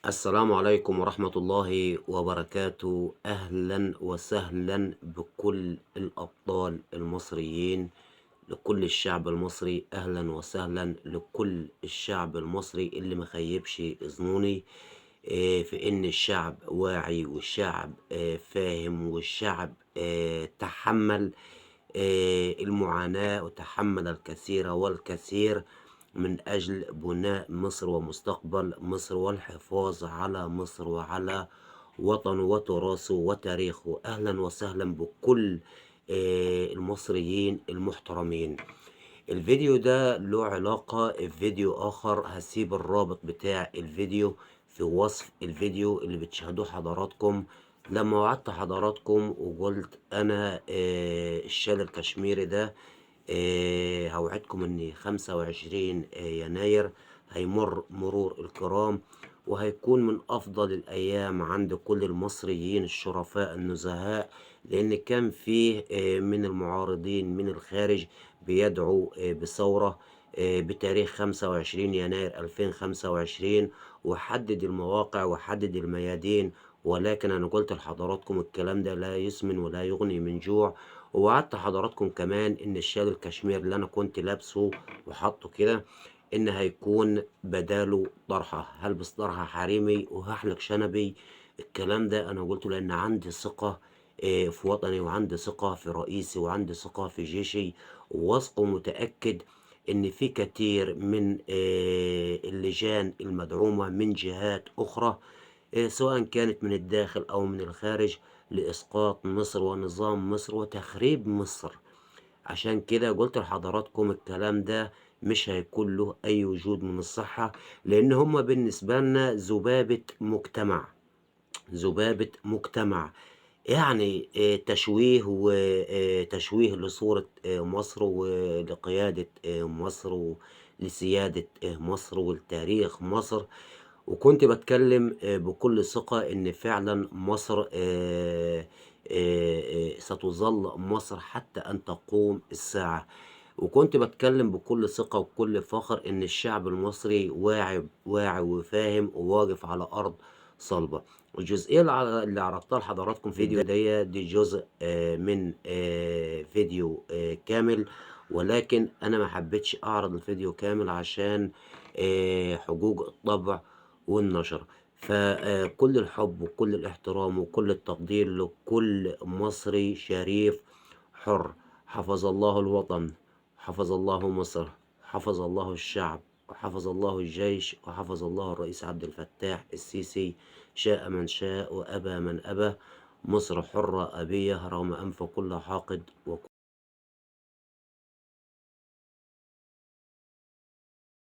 السلام عليكم ورحمة الله وبركاته. أهلا وسهلا بكل الأبطال المصريين، لكل الشعب المصري. أهلا وسهلا لكل الشعب المصري اللي مخيبش إذنوني في إن الشعب واعي، والشعب فاهم، والشعب تحمل المعاناة، وتحمل الكثير والكثير من أجل بناء مصر ومستقبل مصر والحفاظ على مصر وعلى وطنه وتراثه وتاريخه. أهلا وسهلا بكل المصريين المحترمين. الفيديو ده له علاقة بفيديو آخر، هسيب الرابط بتاع الفيديو في وصف الفيديو اللي بتشاهدوه حضراتكم. لما وعدت حضراتكم وقلت أنا الشال الكشميري ده هوعدكم إن 25 يناير هيمر مرور الكرام، وهيكون من أفضل الأيام عند كل المصريين الشرفاء النزهاء، لأن كان فيه من المعارضين من الخارج بيدعوا بثورة بتاريخ 25 يناير 2025، وحدد المواقع وحدد الميادين. ولكن أنا قلت لحضراتكم الكلام ده لا يسمن ولا يغني من جوع. ووعدت حضراتكم كمان إن الشال الكشمير اللي أنا كنت لابسه وحاطه كده إن هيكون بداله طرحة، هلبس طرحة حريمي وهحلق شنبي. الكلام ده أنا قلته لأن عندي ثقة في وطني، وعندي ثقة في رئيسي، وعندي ثقة في جيشي، وواثق ومتأكد إن في كتير من اللجان المدعومة من جهات أخرى سواء كانت من الداخل أو من الخارج لإسقاط مصر ونظام مصر وتخريب مصر. عشان كده قلت لحضراتكم الكلام ده مش هيكون له أي وجود من الصحة، لأن هما بالنسبة لنا ذبابة مجتمع، ذبابة مجتمع. يعني تشويه وتشويه لصورة مصر ولقيادة مصر ولسيادة مصر ولتاريخ مصر. وكنت بتكلم بكل ثقة إن فعلا مصر ستظل مصر حتى أن تقوم الساعة. وكنت بتكلم بكل ثقة وبكل فخر إن الشعب المصري واعي واعي وفاهم وواقف على أرض صلبة. الجزئية اللي عرضتها لحضراتكم في الفيديو دي جزء من فيديو كامل، ولكن أنا ما حبيتش أعرض الفيديو كامل عشان حقوق الطبع والنشر. فكل الحب وكل الاحترام وكل التقدير لكل مصري شريف حر. حفظ الله الوطن، حفظ الله مصر، حفظ الله الشعب، وحفظ الله الجيش، وحفظ الله الرئيس عبد الفتاح السيسي. شاء من شاء وأبى من أبى. مصر حرة أبية رغم أنف كل حاقد وكل